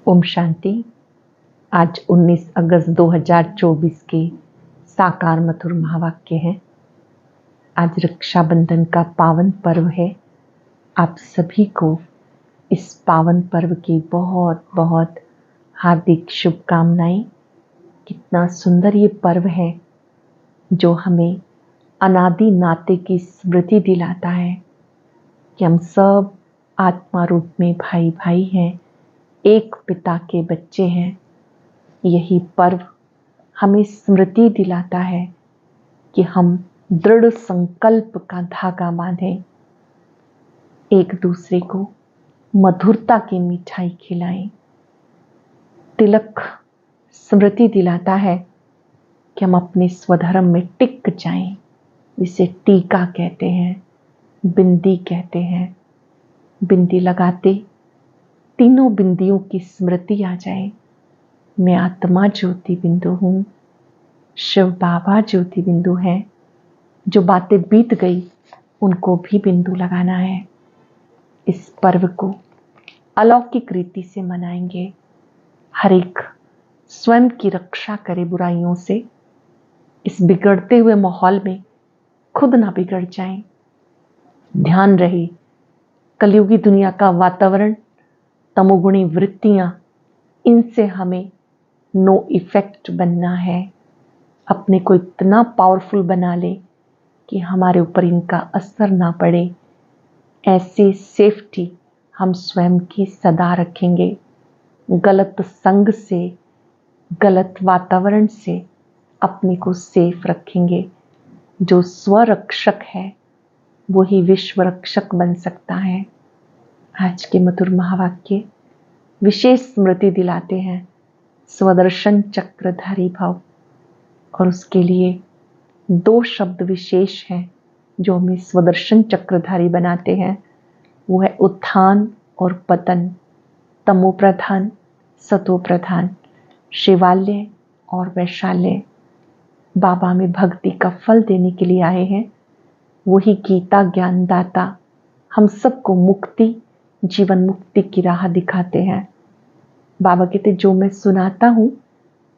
ओम शांति। आज 19 अगस्त 2024 के साकार मधुर महावाक्य हैं। आज रक्षाबंधन का पावन पर्व है। आप सभी को इस पावन पर्व की बहुत बहुत हार्दिक शुभकामनाएं। कितना सुंदर ये पर्व है जो हमें अनादि नाते की स्मृति दिलाता है कि हम सब आत्मा रूप में भाई भाई हैं, एक पिता के बच्चे हैं। यही पर्व हमें स्मृति दिलाता है कि हम दृढ़ संकल्प का धागा बांधें, एक दूसरे को मधुरता की मिठाई खिलाएं। तिलक स्मृति दिलाता है कि हम अपने स्वधर्म में टिक जाएं, जिसे टीका कहते हैं, बिंदी कहते हैं। बिंदी लगाते तीनों बिंदियों की स्मृति आ जाए। मैं आत्मा ज्योति बिंदु हूँ, शिव बाबा ज्योति बिंदु हैं। जो बातें बीत गई उनको भी बिंदु लगाना है। इस पर्व को अलौकिक रीति से मनाएंगे। हर एक स्वयं की रक्षा करे बुराइयों से। इस बिगड़ते हुए माहौल में खुद ना बिगड़ जाएं। ध्यान रहे कलयुगी दुनिया का वातावरण, तमोगुणी वृत्तियां, इनसे हमें नो इफेक्ट बनना है। अपने को इतना पावरफुल बना ले कि हमारे ऊपर इनका असर ना पड़े। ऐसी सेफ्टी हम स्वयं की सदा रखेंगे। गलत संग से, गलत वातावरण से अपने को सेफ रखेंगे। जो स्वरक्षक है वही विश्व रक्षक बन सकता है। आज के मधुर महावाक्य विशेष स्मृति दिलाते हैं स्वदर्शन चक्रधारी भव, और उसके लिए दो शब्द विशेष हैं जो हमें स्वदर्शन चक्रधारी बनाते हैं। वो है उत्थान और पतन, तमो प्रधान सतो प्रधान, शिवालय और वैशाल्य। बाबा में भक्ति का फल देने के लिए आए हैं। वही गीता ज्ञानदाता हम सबको मुक्ति, जीवन मुक्ति की राह दिखाते हैं। बाबा कहते जो मैं सुनाता हूँ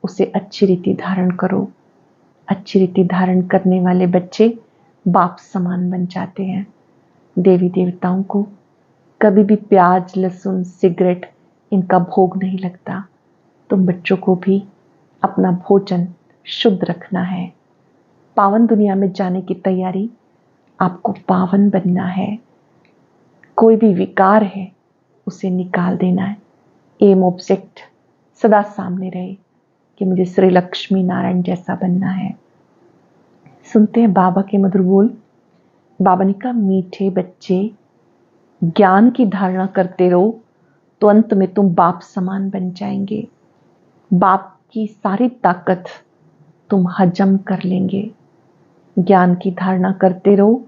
उसे अच्छी रीति धारण करो। अच्छी रीति धारण करने वाले बच्चे बाप समान बन जाते हैं। देवी देवताओं को कभी भी प्याज, लहसुन, सिगरेट इनका भोग नहीं लगता। तुम बच्चों को भी अपना भोजन शुद्ध रखना है। पावन दुनिया में जाने की तैयारी, आपको पावन बनना है। कोई भी विकार है उसे निकाल देना है। एम ऑब्जेक्ट सदा सामने रहे कि मुझे श्री लक्ष्मी नारायण जैसा बनना है। सुनते हैं बाबा के मधुर बोल। बाबा ने कहा, मीठे बच्चे ज्ञान की धारणा करते रहो तो अंत में तुम बाप समान बन जाएंगे। बाप की सारी ताकत तुम हजम कर लेंगे। ज्ञान की धारणा करते रहो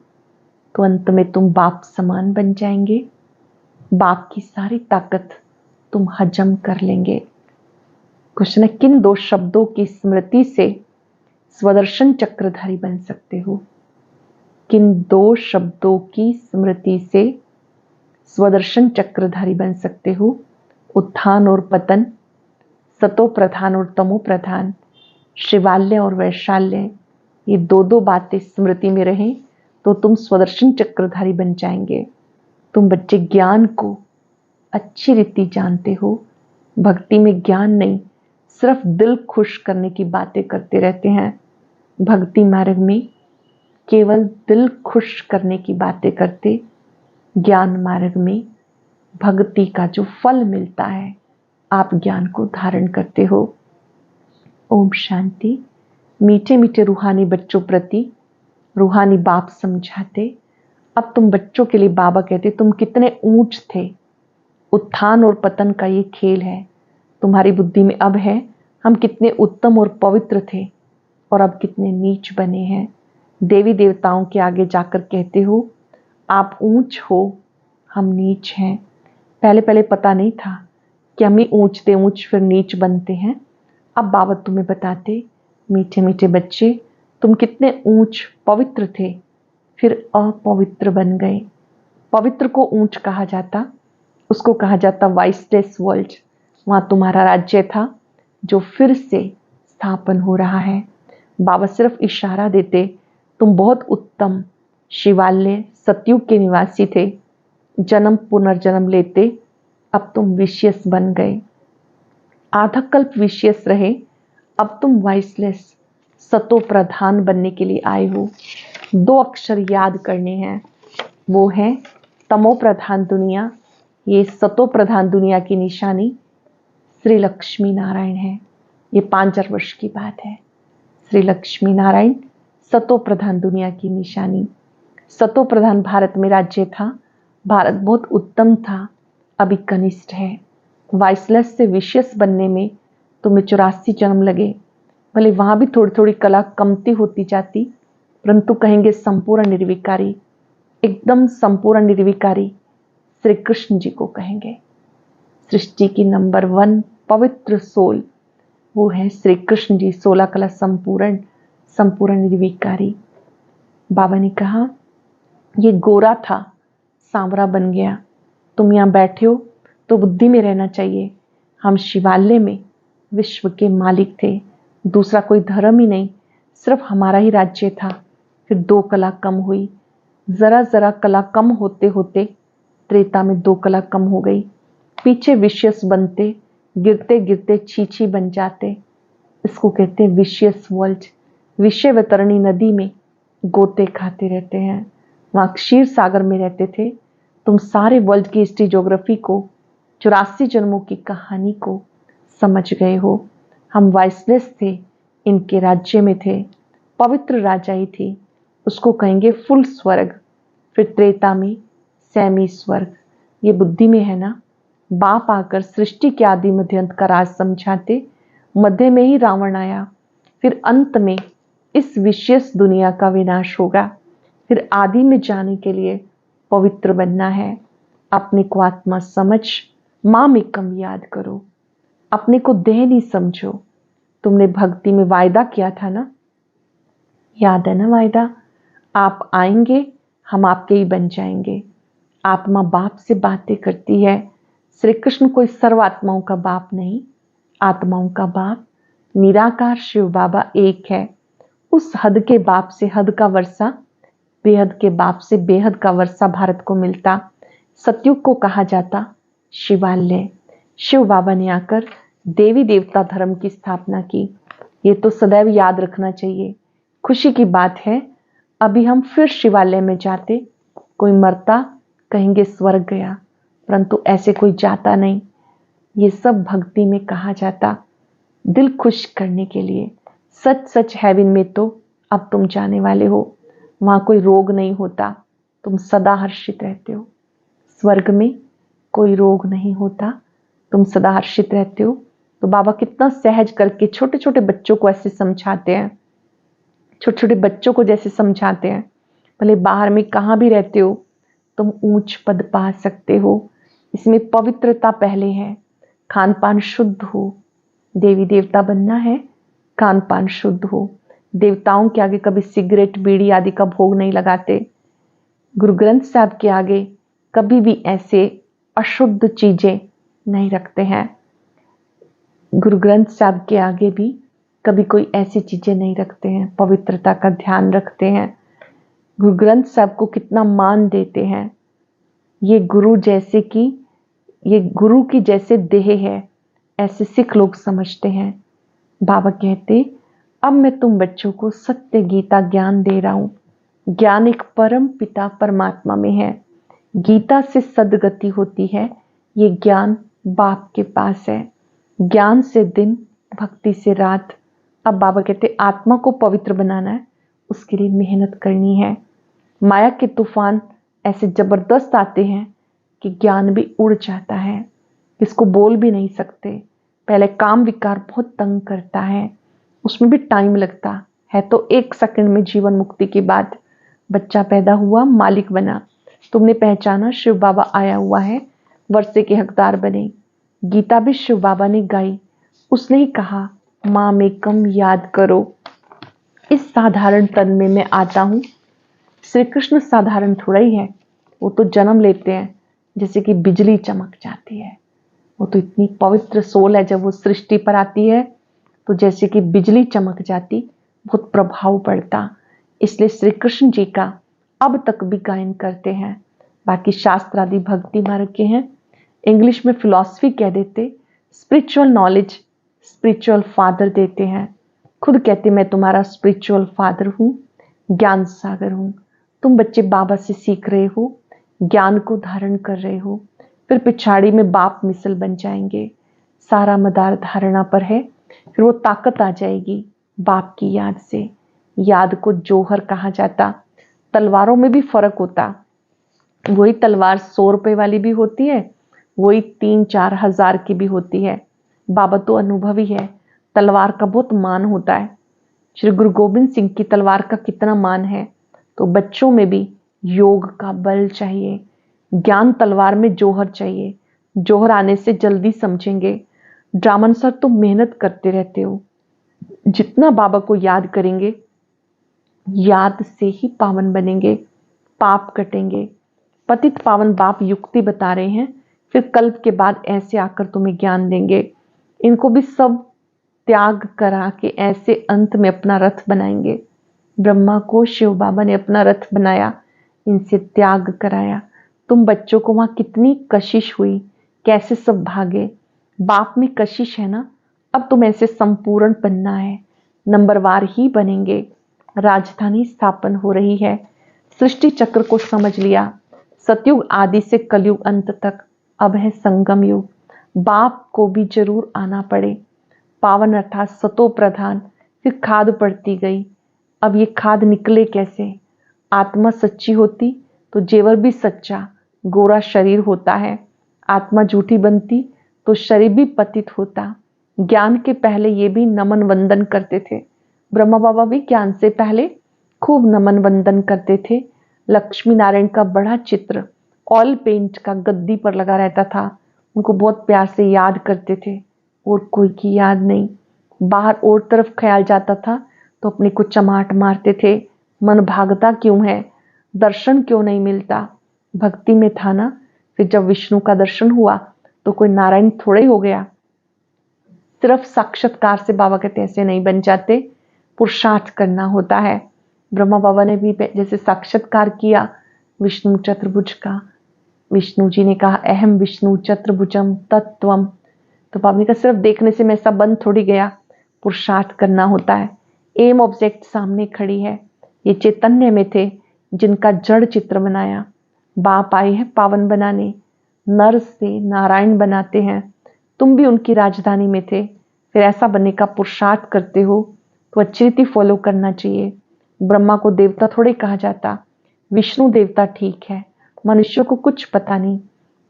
तो अंत में तुम बाप समान बन जाएंगे। बाप की सारी ताकत तुम हजम कर लेंगे। क्वेश्चन है, किन दो शब्दों की स्मृति से स्वदर्शन चक्रधारी बन सकते हो? किन दो शब्दों की स्मृति से स्वदर्शन चक्रधारी बन सकते हो? उत्थान और पतन, सतो प्रधान और तमो प्रधान, शिवालय और वैशाल्य। ये दो दो बातें स्मृति में रहें तो तुम स्वदर्शन चक्रधारी बन जाएंगे। तुम बच्चे ज्ञान को अच्छी रीति जानते हो। भक्ति में ज्ञान नहीं, सिर्फ दिल खुश करने की बातें करते रहते हैं। भक्ति मार्ग में केवल दिल खुश करने की बातें करते, ज्ञान मार्ग में भक्ति का जो फल मिलता है आप ज्ञान को धारण करते हो। ओम शांति। मीठे मीठे रूहानी बच्चों प्रति रूहानी बाप समझाते। अब तुम बच्चों के लिए बाबा कहते तुम कितने ऊंच थे। उत्थान और पतन का ये खेल है। तुम्हारी बुद्धि में अब है हम कितने उत्तम और पवित्र थे और अब कितने नीच बने हैं। देवी देवताओं के आगे जाकर कहते हो आप ऊंच हो, हम नीच हैं। पहले पहले पता नहीं था कि हम ही ऊंचते ऊंच फिर नीच बनते हैं। अब बाबा तुम्हें बताते, मीठे मीठे बच्चे तुम कितने ऊंच पवित्र थे फिर अपवित्र बन गए। पवित्र को ऊंच कहा जाता, उसको कहा जाता वाइसलेस वर्ल्ड। वहाँ तुम्हारा राज्य था जो फिर से स्थापन हो रहा है। बाबा सिर्फ इशारा देते, तुम बहुत उत्तम शिवालय सतयुग के निवासी थे, जन्म पुनर्जन्म लेते, अब तुम विशेष बन गए। आधा कल्प विशेष रहे, अब तुम वाइसलेस सतो प्रधान बनने के लिए आए हो। 2 अक्षर याद करने हैं, वो है तमो प्रधान दुनिया, ये सतो प्रधान दुनिया की निशानी श्री लक्ष्मी नारायण है। ये 5000 वर्ष की बात है। श्री लक्ष्मी नारायण सतो प्रधान दुनिया की निशानी। सतो प्रधान भारत में राज्य था, भारत बहुत उत्तम था, अभी कनिष्ठ है। वाइसलेस से विशेष बनने में तुम्हें 84 जन्म लगे। भले वहां भी थोड़ी थोड़ी कला कमती होती जाती, परंतु कहेंगे संपूर्ण निर्विकारी, एकदम संपूर्ण निर्विकारी श्री कृष्ण जी को कहेंगे। सृष्टि की नंबर 1 पवित्र सोल वो है श्री कृष्ण जी, 16 कला संपूर्ण, संपूर्ण निर्विकारी। बाबा ने कहा ये गोरा था, सांवरा बन गया। तुम यहाँ बैठे हो तो बुद्धि में रहना चाहिए, हम शिवालय में विश्व के मालिक थे, दूसरा कोई धर्म ही नहीं, सिर्फ हमारा ही राज्य था। फिर 2 कला कम हुई, जरा जरा कला कम होते होते त्रेता में 2 कला कम हो गई। पीछे विशेष बनते, गिरते गिरते छीछी बन जाते। इसको कहते हैं विशेष वर्ल्ड। विषय वितरणी नदी में गोते खाते रहते हैं, वहां क्षीर सागर में रहते थे। तुम सारे वर्ल्ड की हिस्ट्री ज्योग्राफी को, 84 जन्मों की कहानी को समझ गए हो। हम वाइसलेस थे, इनके राज्य में थे, पवित्र राजा ही थी, उसको कहेंगे फुल स्वर्ग। फिर त्रेता में सैमी स्वर्ग। ये बुद्धि में है ना। बाप आकर सृष्टि के आदि मध्य अंत का राज समझाते, मध्य में ही रावण आया, फिर अंत में इस विशेष दुनिया का विनाश होगा। फिर आदि में जाने के लिए पवित्र बनना है। अपने को आत्मा समझ, माम एकम याद करो, अपने को देह नहीं समझो। तुमने भक्ति में वायदा किया था ना, याद है ना वायदा? आप आएंगे, हम आपके ही बन जाएंगे। आत्मा बाप से बातें करती है। श्री कृष्ण कोई सर्वात्माओं का बाप नहीं, आत्माओं का बाप निराकार शिव बाबा एक है। उस हद के बाप से हद का वर्षा, बेहद के बाप से बेहद का वर्षा भारत को मिलता। सतयुग को कहा जाता शिवालय। शिव बाबा ने आकर देवी देवता धर्म की स्थापना की। ये तो सदैव याद रखना चाहिए। खुशी की बात है, अभी हम फिर शिवालय में जाते। कोई मरता, कहेंगे स्वर्ग गया, परंतु ऐसे कोई जाता नहीं। ये सब भक्ति में कहा जाता, दिल खुश करने के लिए। सच सच हेवन में तो अब तुम जाने वाले हो, वहां कोई रोग नहीं होता, तुम सदा हर्षित रहते हो। स्वर्ग में कोई रोग नहीं होता, तुम सदा हर्षित रहते हो। तो बाबा कितना सहज करके छोटे छोटे बच्चों को ऐसे समझाते हैं, छोटे छोटे बच्चों को जैसे समझाते हैं। भले बाहर में कहाँ भी रहते हो, तुम ऊंच पद पा सकते हो। इसमें पवित्रता पहले है, खान पान शुद्ध हो। देवी देवता बनना है, खान पान शुद्ध हो। देवताओं के आगे कभी सिगरेट बीड़ी आदि का भोग नहीं लगाते। गुरु ग्रंथ साहब के आगे कभी भी ऐसे अशुद्ध चीजें नहीं रखते हैं। गुरु ग्रंथ साहब के आगे भी कभी कोई ऐसी चीजें नहीं रखते हैं, पवित्रता का ध्यान रखते हैं। गुरु ग्रंथ साहब को कितना मान देते हैं। ये गुरु जैसे कि ये गुरु की जैसे देह है, ऐसे सिख लोग समझते हैं। बाबा कहते, अब मैं तुम बच्चों को सत्य गीता ज्ञान दे रहा हूं। ज्ञान एक परम पिता परमात्मा में है। गीता से सदगति होती है, ये ज्ञान बाप के पास है। ज्ञान से दिन, भक्ति से रात। अब बाबा कहते आत्मा को पवित्र बनाना है, उसके लिए मेहनत करनी है। माया के तूफान ऐसे जबरदस्त आते हैं कि ज्ञान भी उड़ जाता है, इसको बोल भी नहीं सकते। पहले काम विकार बहुत तंग करता है, उसमें भी टाइम लगता है। तो 1 सेकंड में जीवन मुक्ति के बाद बच्चा पैदा हुआ, मालिक बना, तुमने पहचाना शिव बाबा आया हुआ है, वर्षे के हकदार बने। गीता भी शिव बाबा ने गाई, उसने ही कहा मां में कम याद करो। इस साधारण तन में मैं आता हूं। श्री कृष्ण साधारण थोड़ा ही है, वो तो जन्म लेते हैं जैसे कि बिजली चमक जाती है। वो तो इतनी पवित्र सोल है, जब वो सृष्टि पर आती है तो जैसे कि बिजली चमक जाती, बहुत प्रभाव पड़ता। इसलिए श्री कृष्ण जी का अब तक भी गायन करते हैं। बाकी शास्त्र आदि भक्ति मार्ग के हैं, इंग्लिश में फिलॉसफी कह देते, स्पिरिचुअल नॉलेज, स्पिरिचुअल फादर देते हैं। खुद कहते मैं तुम्हारा स्पिरिचुअल फादर हूँ, ज्ञान सागर हूँ। तुम बच्चे बाबा से सीख रहे हो, ज्ञान को धारण कर रहे हो, फिर पिछाड़ी में बाप मिसल बन जाएंगे। सारा मदार धारणा पर है, फिर वो ताकत आ जाएगी बाप की याद से। याद को जौहर कहा जाता। तलवारों में भी फर्क होता, वही तलवार 100 रुपए वाली भी होती है, वही 3-4 हजार की भी होती है। बाबा तो अनुभवी है, तलवार का बहुत मान होता है। श्री गुरु गोविंद सिंह की तलवार का कितना मान है। तो बच्चों में भी योग का बल चाहिए, ज्ञान तलवार में जौहर चाहिए। जौहर आने से जल्दी समझेंगे। ड्रामन सर तुम मेहनत करते रहते हो, जितना बाबा को याद करेंगे, याद से ही पावन बनेंगे, पाप कटेंगे। पतित पावन बाप युक्ति बता रहे हैं, फिर कल्प के बाद ऐसे आकर तुम्हें ज्ञान देंगे। इनको भी सब त्याग करा के ऐसे अंत में अपना रथ बनाएंगे। ब्रह्मा को शिव बाबा ने अपना रथ बनाया, इनसे त्याग कराया। तुम बच्चों को वहां कितनी कशिश हुई, कैसे सब भागे। बाप में कशिश है ना, अब तुम ऐसे संपूर्ण बनना है, नंबरवार ही बनेंगे। राजधानी स्थापन हो रही है, सृष्टि चक्र को समझ लिया। सतयुग आदि से कलयुग अंत तक, अब है संगम युग। बाप को भी जरूर आना पड़े। पावन अर्थात सतो प्रधान, फिर खाद पड़ती गई। अब ये खाद निकले कैसे। आत्मा सच्ची होती तो जेवर भी सच्चा, गोरा शरीर होता है। आत्मा झूठी बनती तो शरीर भी पतित होता। ज्ञान के पहले ये भी नमन वंदन करते थे। ब्रह्मा बाबा भी ज्ञान से पहले खूब नमन वंदन करते थे। लक्ष्मी नारायण का बड़ा चित्र ऑयल पेंट का गद्दी पर लगा रहता था, उनको बहुत प्यार से याद करते थे, और कोई की याद नहीं। बाहर और तरफ ख्याल जाता था तो अपने को चमाट मारते थे, मन भागता क्यों है, दर्शन क्यों नहीं मिलता। भक्ति में था ना, फिर जब विष्णु का दर्शन हुआ तो कोई नारायण थोड़े हो गया। सिर्फ साक्षात्कार से बाबा कहते ऐसे नहीं बन जाते, पुरुषार्थ करना होता है। ब्रह्मा बाबा ने भी जैसे साक्षात्कार किया विष्णु चतुर्भुज का, विष्णु जी ने कहा अहम विष्णु चतुर्भुजम तत्वम, तो बाबा ने कहा सिर्फ देखने से मैं सब बंद थोड़ी गया, पुरुषार्थ करना होता है। एम ऑब्जेक्ट सामने खड़ी है, ये चैतन्य में थे जिनका जड़ चित्र बनाया। बाप आए हैं पावन बनाने, नर से नारायण बनाते हैं। तुम भी उनकी राजधानी में थे, फिर ऐसा बनने का पुरुषार्थ करते हो तो अच्छी रीति फॉलो करना चाहिए। ब्रह्मा को देवता थोड़े कहा जाता, विष्णु देवता ठीक है, मनुष्यों को कुछ पता नहीं।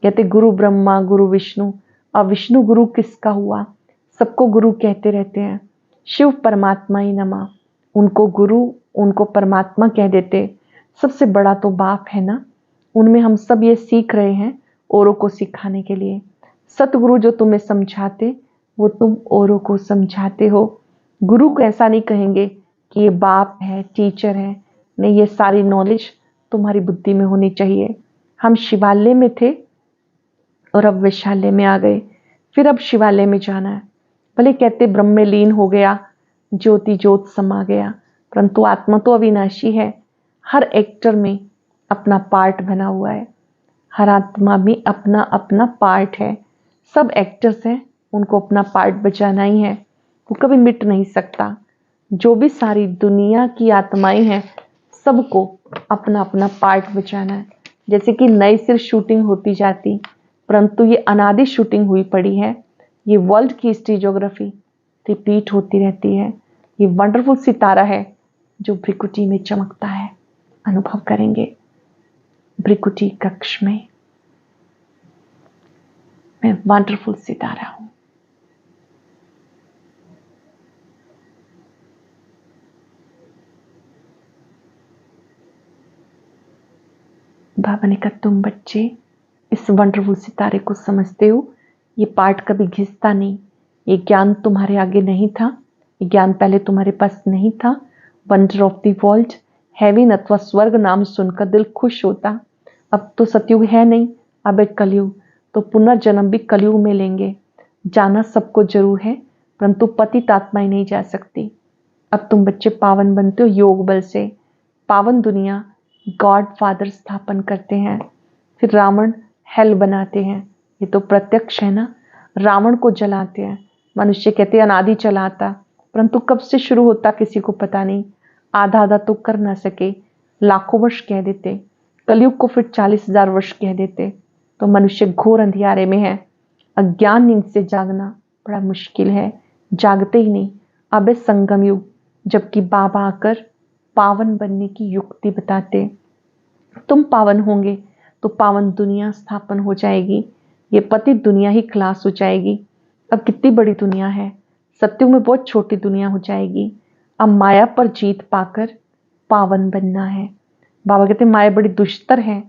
कहते गुरु ब्रह्मा गुरु विष्णु, अब विष्णु गुरु किसका हुआ, सबको गुरु कहते रहते हैं। शिव परमात्मा ही नमा, उनको गुरु उनको परमात्मा कह देते। सबसे बड़ा तो बाप है ना, उनमें हम सब ये सीख रहे हैं औरों को सिखाने के लिए। सतगुरु जो तुम्हें समझाते वो तुम औरों को समझाते हो। गुरु को ऐसा नहीं कहेंगे कि ये बाप है टीचर है, नहीं, ये सारी नॉलेज तुम्हारी बुद्धि में होनी चाहिए। हम शिवालय में थे और अब वैशाल्य में आ गए, फिर अब शिवालय में जाना है। भले कहते ब्रह्म में लीन हो गया, ज्योति ज्योत समा गया, परंतु आत्मा तो अविनाशी है। हर एक्टर में अपना पार्ट बना हुआ है, हर आत्मा में अपना अपना पार्ट है। सब एक्टर्स हैं, उनको अपना पार्ट बजाना ही है, वो कभी मिट नहीं सकता। जो भी सारी दुनिया की आत्माएं हैं, सबको अपना अपना पार्ट बचाना है। जैसे कि नई सिर्फ शूटिंग होती जाती, परंतु ये अनादि शूटिंग हुई पड़ी है। ये वर्ल्ड की हिस्ट्री ज्योग्राफी रिपीट होती रहती है। ये वंडरफुल सितारा है जो भ्रिकुटी में चमकता है। अनुभव करेंगे भ्रिकुटी कक्ष में मैं वंडरफुल सितारा हूं। बाबा ने कहा तुम बच्चे इस वंडरफुल सितारे को समझते हो, ये पार्ट कभी घिसता नहीं। ये ज्ञान तुम्हारे आगे नहीं था, ये ज्ञान पहले तुम्हारे पास नहीं था। Wonder of the world, heaven अथवा स्वर्ग नाम सुनकर दिल खुश होता। अब तो सतयुग है नहीं, अब एक कलयुग। तो पुनर्जन्म भी कलयुग में लेंगे। जाना सबको जरूर है, परंतु पतित आत्माएं नहीं जा सकती। अब तुम बच्चे पावन बनते हो योग बल से। पावन दुनिया गॉड फादर स्थापन करते हैं, फिर रावण हेल बनाते हैं। ये तो प्रत्यक्ष है ना। रावण को जलाते हैं। मनुष्य कहते हैं अनादि चलाता, परंतु कब से शुरू होता किसी को पता नहीं। आधा आधा तो कर ना सके, लाखों वर्ष कह देते। कलयुग को फिर 40,000 वर्ष कह देते। तो मनुष्य घोर अंधियारे में है। अज्ञान नींद से जागना बड़ा मुश्किल है, जागते ही नहीं। अब है संगम युग, जबकि बाबा आकर पावन बनने की युक्ति बताते। तुम पावन होंगे तो पावन दुनिया स्थापन हो जाएगी। ये पतित दुनिया ही खलास हो जाएगी। अब कितनी बड़ी दुनिया है, सत्युग में बहुत छोटी दुनिया हो जाएगी। अब माया पर जीत पाकर पावन बनना है। बाबा कहते माया बड़ी दुष्टर है,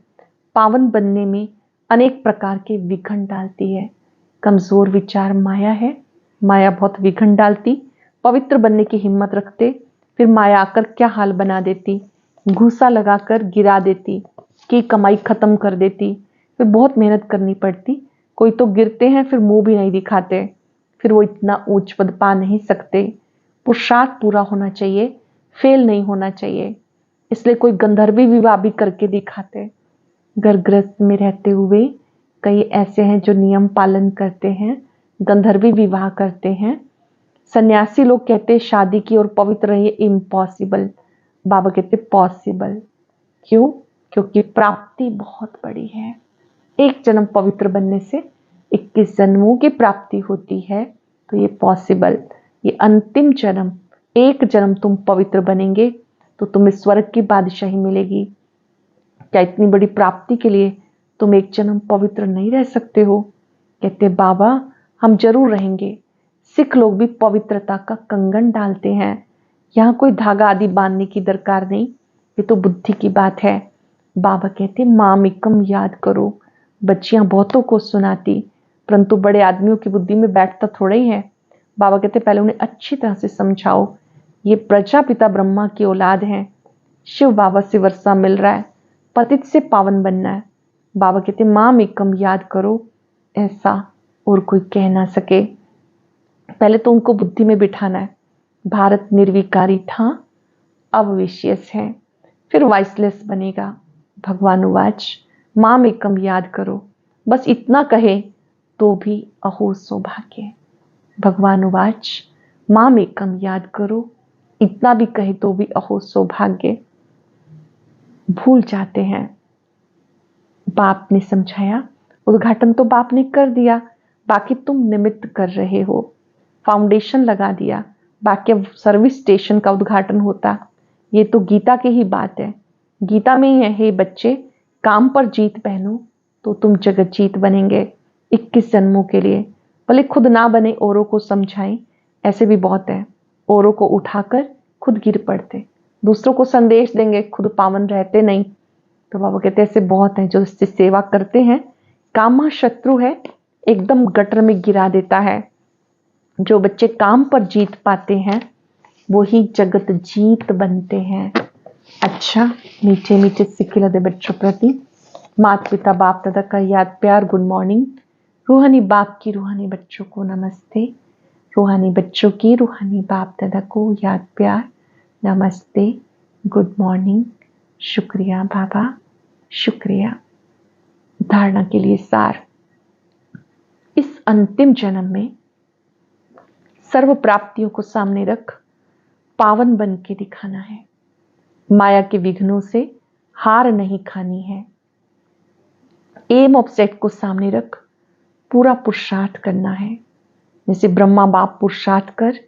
पावन बनने में अनेक प्रकार के विघ्न डालती है। कमजोर विचार माया है, माया बहुत विघ्न डालती। पवित्र बनने की हिम्मत रखते, फिर माया आकर क्या हाल बना देती, घूसा लगाकर गिरा देती, की कमाई खत्म कर देती। फिर बहुत मेहनत करनी पड़ती। कोई तो गिरते हैं फिर मुंह भी नहीं दिखाते, फिर वो इतना ऊंच पद पा नहीं सकते। पुरुषार्थ पूरा होना चाहिए, फेल नहीं होना चाहिए। इसलिए कोई गंधर्वी विवाह भी करके दिखाते। घर गृहस्थ में रहते हुए कई ऐसे हैं जो नियम पालन करते हैं, गंधर्वी विवाह करते हैं। सन्यासी लोग कहते शादी की और पवित्र रहिए, इम्पॉसिबल। बाबा कहते पॉसिबल। क्यों? क्योंकि प्राप्ति बहुत बड़ी है। एक जन्म पवित्र बनने से 21 जन्मों की प्राप्ति होती है। तो ये पॉसिबल, ये अंतिम जन्म, एक जन्म तुम पवित्र बनेंगे तो तुम्हें स्वर्ग की बादशाही मिलेगी। क्या इतनी बड़ी प्राप्ति के लिए तुम एक जन्म पवित्र नहीं रह सकते हो? कहते बाबा हम जरूर रहेंगे। सिख लोग भी पवित्रता का कंगन डालते हैं। यहाँ कोई धागा आदि बांधने की दरकार नहीं, ये तो बुद्धि की बात है। बाबा कहते मामिकम याद करो। बच्चियां बहुतों को सुनाती, परंतु बड़े आदमियों की बुद्धि में बैठता थोड़ा ही है। बाबा कहते पहले उन्हें अच्छी तरह से समझाओ, ये प्रजापिता ब्रह्मा की औलाद हैं। शिव बाबा से वर्षा मिल रहा है, पतित से पावन बनना है। बाबा कहते मामिकम याद करो, ऐसा और कोई कह ना सके। पहले तो उनको बुद्धि में बिठाना है। भारत निर्विकारी था, अब विशेष है, फिर वाइसलेस बनेगा। भगवान उवाच मामिकम याद करो। बस इतना कहे तो भी अहो सौभाग्य। भगवान उवाच मामिकम याद करो, इतना भी कहे तो भी अहो सौभाग्य। भूल जाते हैं। बाप ने समझाया, उद्घाटन तो बाप ने कर दिया, बाकी तुम निमित्त कर रहे हो। फाउंडेशन लगा दिया, बाकी अब सर्विस स्टेशन का उद्घाटन होता। ये तो गीता की ही बात है। गीता में ही है, हे बच्चे काम पर जीत पहनो तो तुम जगत जीत बनेंगे 21 जन्मों के लिए। भले खुद ना बने, औरों को समझाएं, ऐसे भी बहुत है। औरों को उठाकर खुद गिर पड़ते, दूसरों को संदेश देंगे, खुद पावन रहते नहीं। तो बाबा कहते ऐसे बहुत हैं जो इससे सेवा करते हैं। कामा शत्रु है, एकदम गटर में गिरा देता है। जो बच्चे काम पर जीत पाते हैं वो ही जगत जीत बनते हैं। अच्छा, मीठे मीठे सिखिलदे बच्चों प्रति माता पिता बाप दादा का याद प्यार गुड मॉर्निंग। रूहानी बाप की रूहानी बच्चों को नमस्ते। रूहानी बच्चों की रूहानी बाप दादा को याद प्यार नमस्ते, गुड मॉर्निंग। शुक्रिया बाबा, शुक्रिया। धारणा के लिए सार, इस अंतिम जन्म में सर्व प्राप्तियों को सामने रख पावन बन के दिखाना है। माया के विघ्नों से हार नहीं खानी है। एम ऑब्जेक्ट को सामने रख पूरा पुरुषार्थ करना है। जैसे ब्रह्मा बाप पुरुषार्थ कर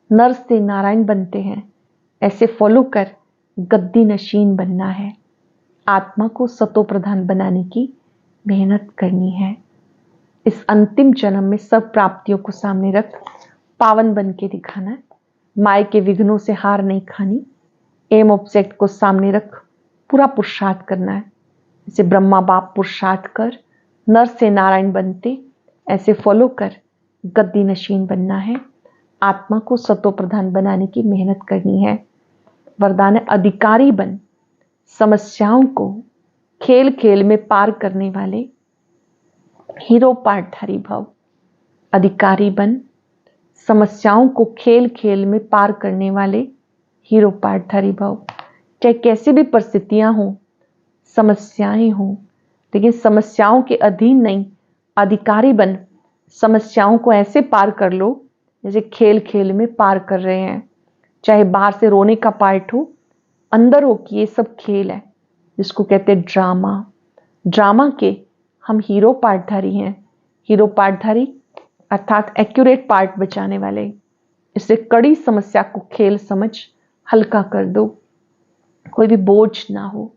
नर से नारायण बनते हैं, ऐसे फॉलो कर गद्दी नशीन बनना है। आत्मा को सतो प्रधान बनाने की मेहनत करनी है। इस अंतिम जन्म में सब प्राप्तियों को सामने रख पावन बन के दिखाना है। माया के विघ्नों से हार नहीं खानी। एम ऑब्जेक्ट को सामने रख पूरा पुरुषार्थ करना है। जैसे ब्रह्मा बाप पुरुषार्थ कर नर से नारायण बनते, ऐसे फॉलो कर गद्दी नशीन बनना है। आत्मा को सतो प्रधान बनाने की मेहनत करनी है। वरदान अधिकारी बन, समस्याओं को खेल खेल में पार करने वाले हीरो पार्टधारी भव, अधिकारी बन, समस्याओं को खेल खेल में पार करने वाले हीरो पार्टधारी भव। चाहे कैसी भी परिस्थितियां हों, समस्याएं हों, लेकिन समस्याओं के अधीन नहीं, अधिकारी बन समस्याओं को ऐसे पार कर लो जैसे खेल खेल में पार कर रहे हैं। चाहे बाहर से रोने का पार्ट हो, अंदर हो कि ये सब खेल है, जिसको कहते हैं ड्रामा। ड्रामा के हम हीरो पार्टधारी हैं। हीरो पार्टधारी अर्थात एक्यूरेट पार्ट बचाने वाले। इससे कड़ी समस्या को खेल समझ हल्का कर दो, कोई भी बोझ ना हो।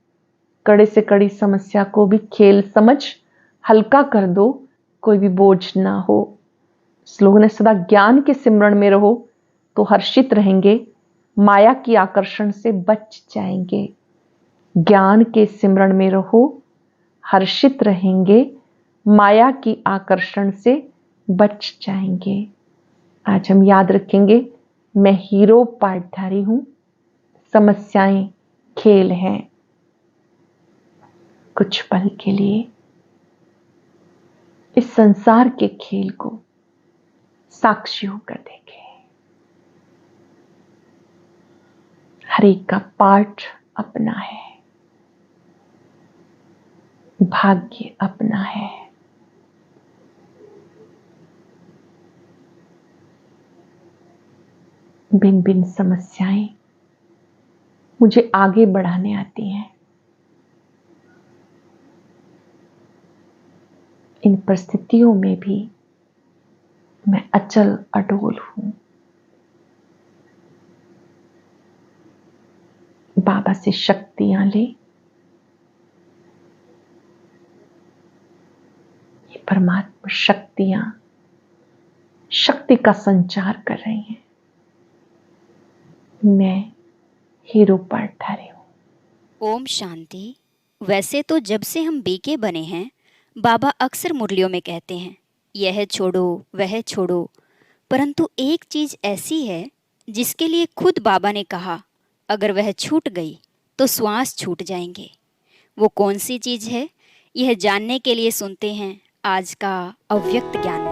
कड़े से कड़ी समस्या को भी खेल समझ हल्का कर दो, कोई भी बोझ ना हो। स्लोगन है, सदा ज्ञान के सिमरण में रहो तो हर्षित रहेंगे, माया की आकर्षण से बच जाएंगे। ज्ञान के सिमरण में रहो, हर्षित रहेंगे, माया की आकर्षण से बच जाएंगे। आज हम याद रखेंगे, मैं हीरो पार्टधारी हूं, समस्याएं खेल हैं। कुछ पल के लिए इस संसार के खेल को साक्षी होकर देखें। हर एक का पार्ट अपना है, भाग्य अपना है। भिन्न भिन्न समस्याएं मुझे आगे बढ़ाने आती हैं। इन परिस्थितियों में भी मैं अचल अडोल हूं। बाबा से शक्तियां ले, ये परमात्मा शक्तियां शक्ति का संचार कर रही हैं। मैं हीरो पार्टधारी हूं। ओम शांति। वैसे तो जब से हम बीके बने हैं, बाबा अक्सर मुरलियों में कहते हैं, यह छोड़ो वह छोड़ो, परंतु एक चीज ऐसी है जिसके लिए खुद बाबा ने कहा, अगर वह छूट गई तो श्वास छूट जाएंगे। वो कौन सी चीज है, यह जानने के लिए सुनते हैं आज का अव्यक्त ज्ञान।